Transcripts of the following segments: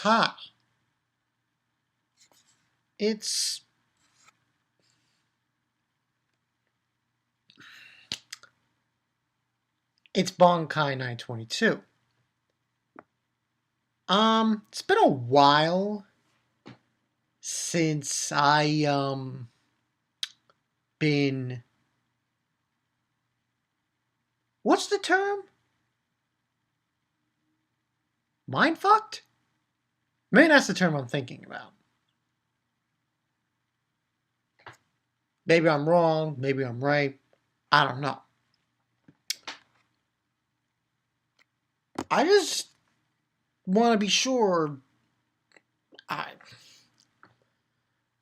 Hi. It's Bonkai 922. It's been a while since I been, what's the term? Mind fucked? Maybe that's the term I'm thinking about. Maybe I'm wrong, maybe I'm right. I don't know. I just want to be sure. I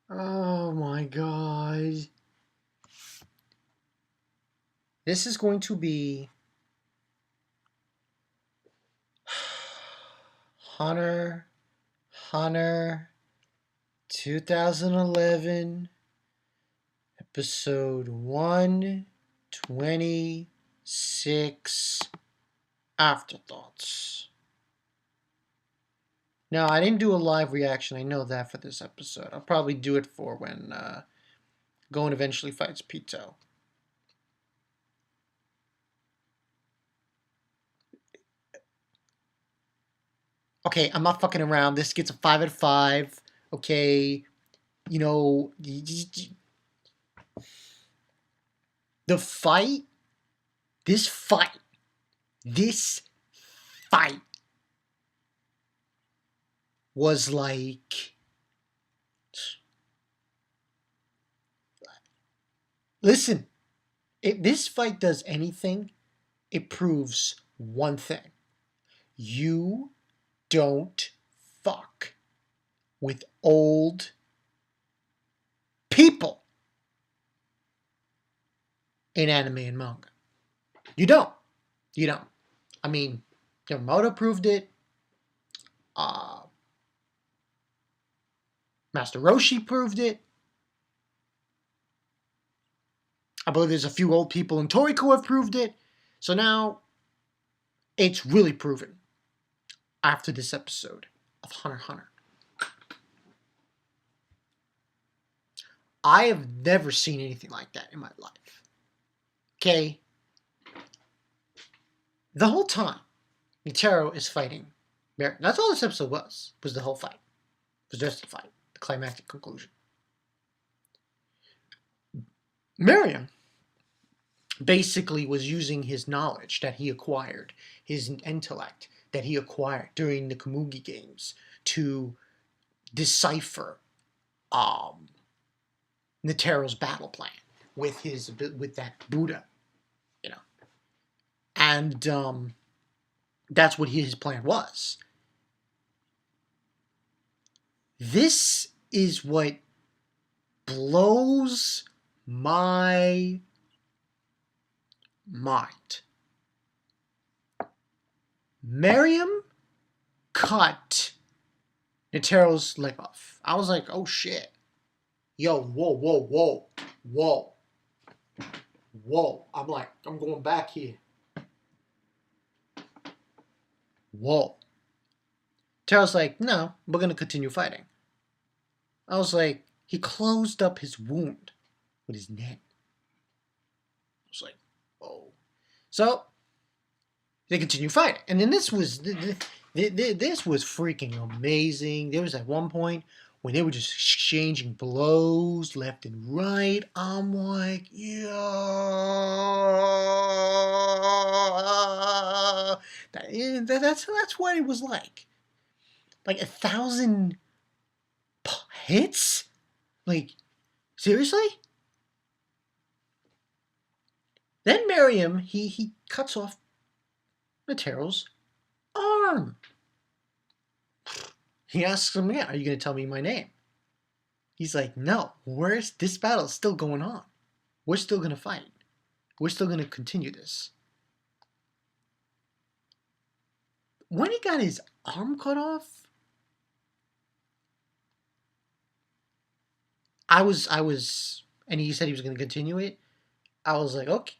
Oh my god. This is going to be Hunter 2011 episode 126 Afterthoughts. Now, I didn't do a live reaction. I know that for this episode. I'll probably do it for when Gon eventually fights Pito. Okay, I'm not fucking around. This gets a 5 out of 5. Okay, you know, the fight, this fight was like, listen, if this fight does anything, it proves one thing. You don't fuck with old people in anime and manga. You don't. You don't. I mean, Yamamoto proved it. Master Roshi proved it. I believe there's a few old people in Toriko have proved it. So now it's really proven after this episode of Hunter. I have never seen anything like that in my life. Okay? The whole time, Netero is fighting Miriam. That's all this episode was the whole fight. It was just the fight, the climactic conclusion. Miriam basically was using his knowledge that he acquired, his intellect that he acquired during the Komugi games to decipher Netero's battle plan with that Buddha, you know, and that's what his plan was. This is what blows my mind. Miriam cut Netero's leg off. I was like, oh shit. Yo, whoa. I'm like, I'm going back here. Whoa. Netero's like, no, we're going to continue fighting. I was like, he closed up his wound with his net. I was like, oh. So, they continue fighting. And then this was freaking amazing. There was at one point when they were just exchanging blows left and right. I'm like, yeah. That's what it was like. Like 1,000 hits? Like, seriously? Then Miriam, he cuts off Netero's arm. He asks him again, are you going to tell me my name? He's like, no, this battle is still going on. We're still going to fight. We're still going to continue this. When he got his arm cut off, I was, and he said he was going to continue it. I was like, okay.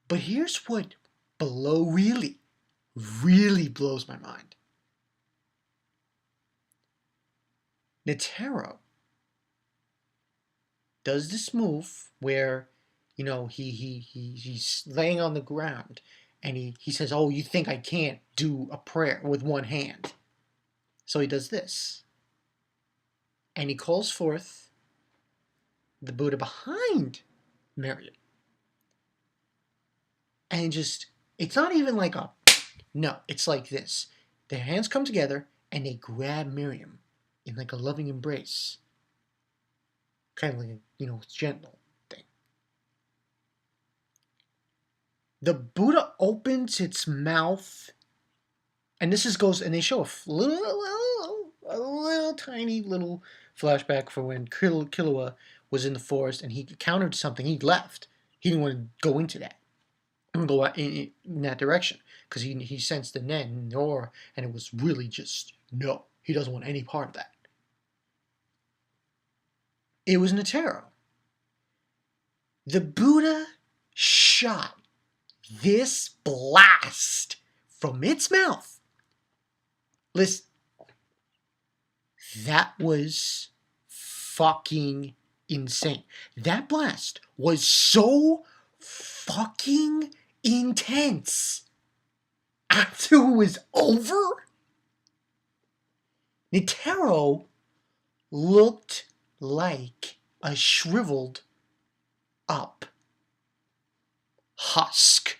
But here's what really really blows my mind. Netero does this move where, he's laying on the ground and he says, "Oh, you think I can't do a prayer with one hand?" So he does this. And he calls forth the Buddha behind Miriam. And it's not even like no, it's like this. Their hands come together and they grab Miriam in like a loving embrace. Kind of like a, gentle thing. The Buddha opens its mouth, and and they show a little tiny little flashback for when Killua was in the forest and he encountered something. He left. He didn't want to go into that and go in that direction because he sensed the netero, and it was really just no. He doesn't want any part of that. It was netero. The Buddha shot this blast from its mouth. Listen, that was fucking insane. That blast was so fucking intense. After it was over, netero looked like a shriveled up husk.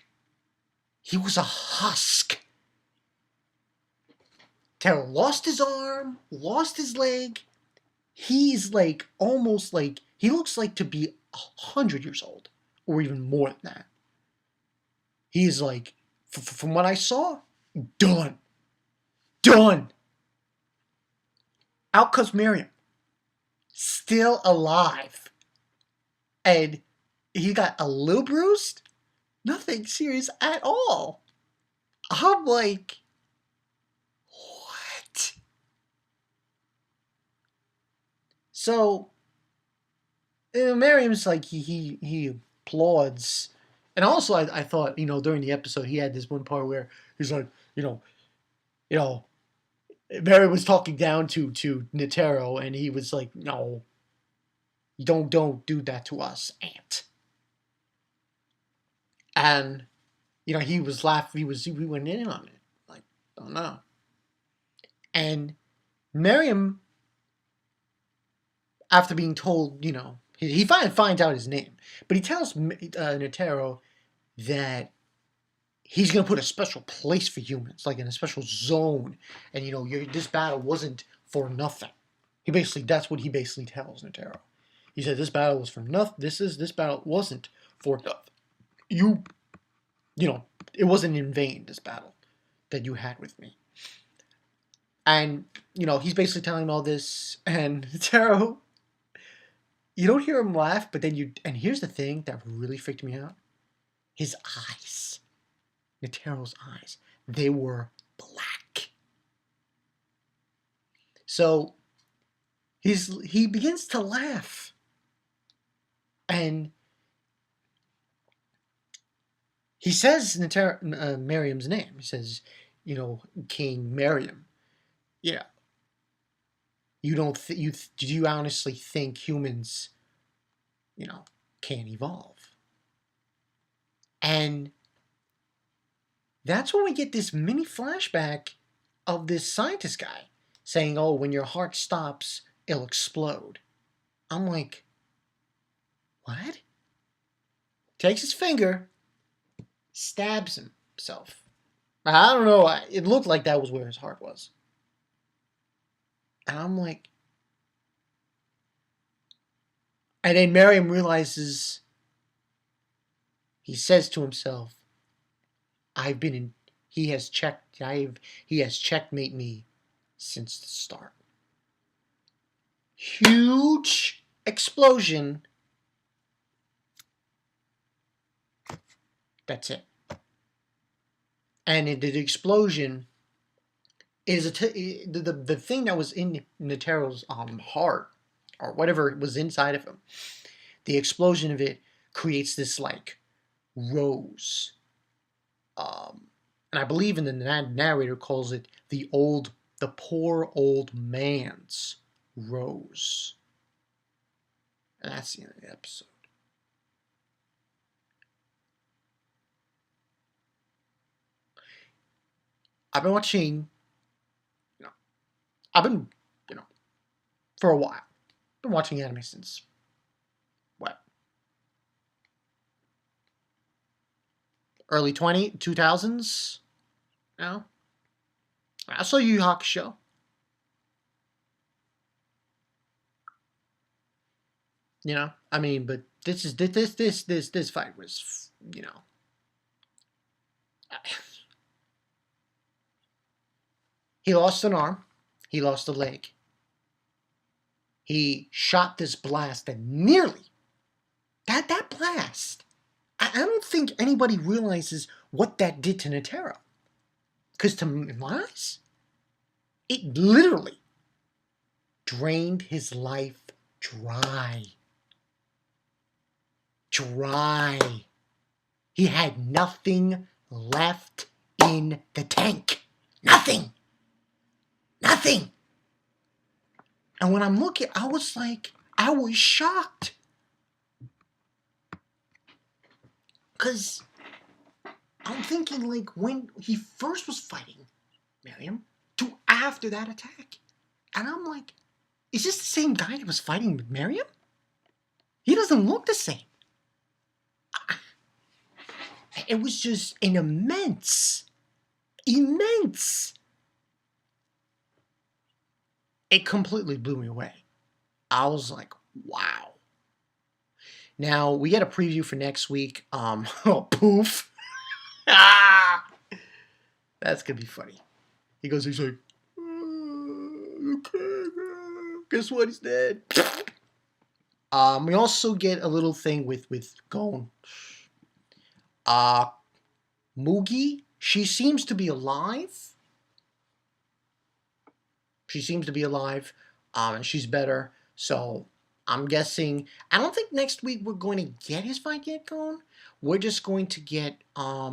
He was a husk. Netero lost his arm, lost his leg. He's like almost like he looks like to be 100 years old, or even more than that. He's like, from what I saw, done. Out comes Miriam, still alive, and he got a little bruised. Nothing serious at all. I'm like, what? So, Miriam's like, he applauds. And also, I thought, during the episode, he had this one part where he's like, Miriam was talking down to netero, and he was like, "No, you don't do that to us, Aunt." And he was laughing. We went in on it, like, don't know. And Miriam, after being told, he finds out his name, but he tells netero that he's gonna put a special place for humans, like in a special zone, and this battle wasn't for nothing. That's what he basically tells netero. He said this battle was for nothing. This battle wasn't for nothing. It wasn't in vain. This battle that you had with me. And he's basically telling him all this, and Netero, you don't hear him laugh, but then and here's the thing that really freaked me out: his eyes, Netero's eyes, they were black. So he begins to laugh, and he says Miriam's name. He says, King Miriam. Yeah. You don't do you honestly think humans, can't evolve? And that's when we get this mini flashback of this scientist guy saying, "Oh, when your heart stops, it'll explode." I'm like, what? Takes his finger, stabs himself. I don't know. It looked like that was where his heart was. And I'm like, and then Miriam realizes, he says to himself, he has checkmate me since the start. Huge explosion. That's it. And the explosion is the thing that was in netero's heart, or whatever was inside of him. The explosion of it creates this like rose, And I believe in the narrator calls it the poor old man's rose. And that's the end of the episode. I've been watching, you know, I've been, you know, for a while. I've been watching anime since, what? Early 2000s? No? I saw Yu Yu Hakusho. You know, I mean, but this fight was, you know, he lost an arm, he lost a leg. He shot this blast that nearly that blast. I don't think anybody realizes what that did to Netero. Because to my eyes, it literally drained his life dry. Dry. He had nothing left in the tank. Nothing. Nothing. And when I'm looking, I was shocked. Because I'm thinking, like, when he first was fighting Miriam to after that attack. And I'm like, is this the same guy that was fighting with Miriam? He doesn't look the same. It was just an immense. It completely blew me away. I was like, wow. Now, we get a preview for next week. Oh, poof. That's going to be funny. He's like, okay, guess what? He's dead. We also get a little thing with Gon. Mugi, she seems to be alive. And she's better. So I'm guessing. I don't think next week we're going to get his fight yet, Gon. We're just going to get. I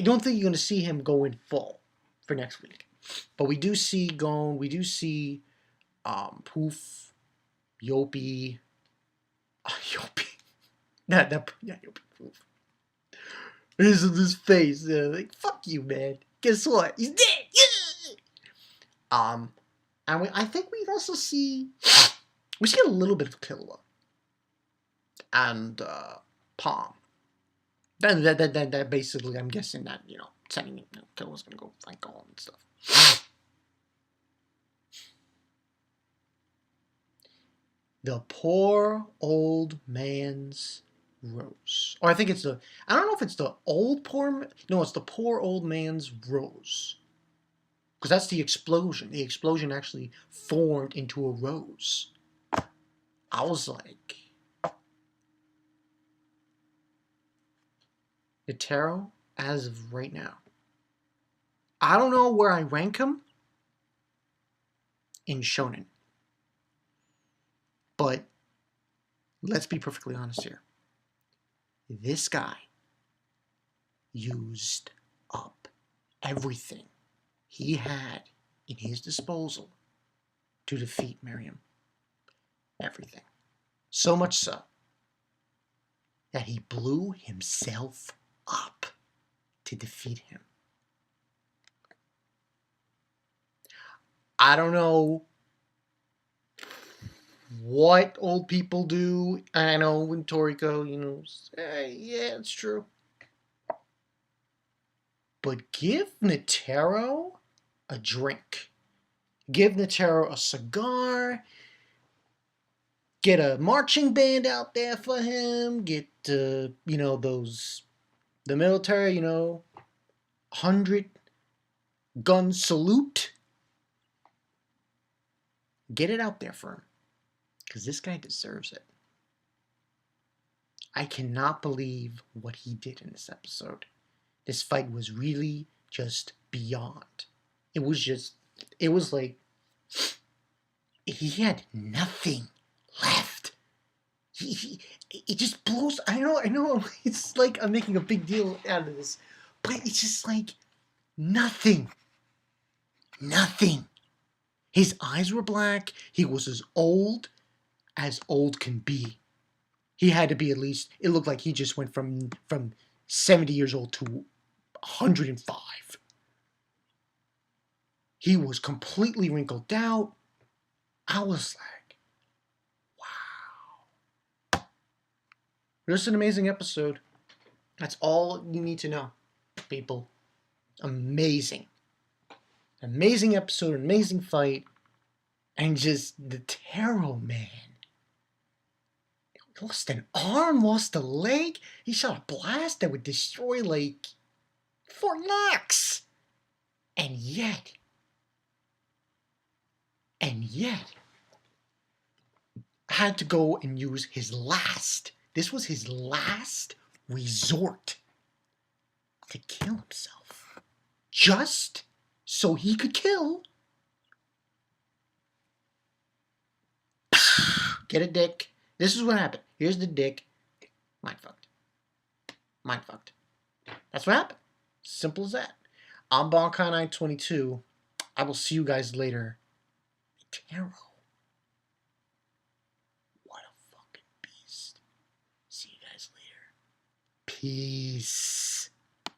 don't think you're going to see him go in full for next week. But we do see Gon. We do see Poof, Yopi. Yopi. Yopi Poof. This face. Like, fuck you, man. Guess what? He's dead. Yeah! And I think we also see a little bit of Killua and Palm. That basically, I'm guessing that, sending Killua's gonna go fight Gon and stuff. The poor old man's rose, or I think it's I don't know if it's the it's the poor old man's rose. Because that's the explosion. The explosion actually formed into a rose. I was like, Netero, as of right now, I don't know where I rank him in Shonen. But let's be perfectly honest here. This guy used up everything he had in his disposal to defeat Miriam. Everything. So much so that he blew himself up to defeat him. I don't know what old people do. I know when Toriko, yeah, it's true. But give Netero a drink. Give Netero a cigar. Get a marching band out there for him. Get, the military, 100-gun salute. Get it out there for him. Because this guy deserves it. I cannot believe what he did in this episode. This fight was really just beyond. It was like he had nothing left. It just blows. I know. It's like I'm making a big deal out of this, But it's just like nothing. Nothing. His eyes were black. He was as old can be. He had to be at least, it looked like he just went from 70 years old to 105. He was completely wrinkled out. I was like, wow. This is an amazing episode. That's all you need to know, people. Amazing. Amazing episode, amazing fight. And just the Netero, man. Lost an arm, lost a leg. He shot a blast that would destroy, like, Fort Knox. And yet, had to go and use this was his last resort to kill himself. Just so he could kill. Get a dick. This is what happened. Here's the dick. Mind fucked. That's what happened. Simple as that. I'm Bonkai922. I will see you guys later. Netero. What a fucking beast. See you guys later. Peace.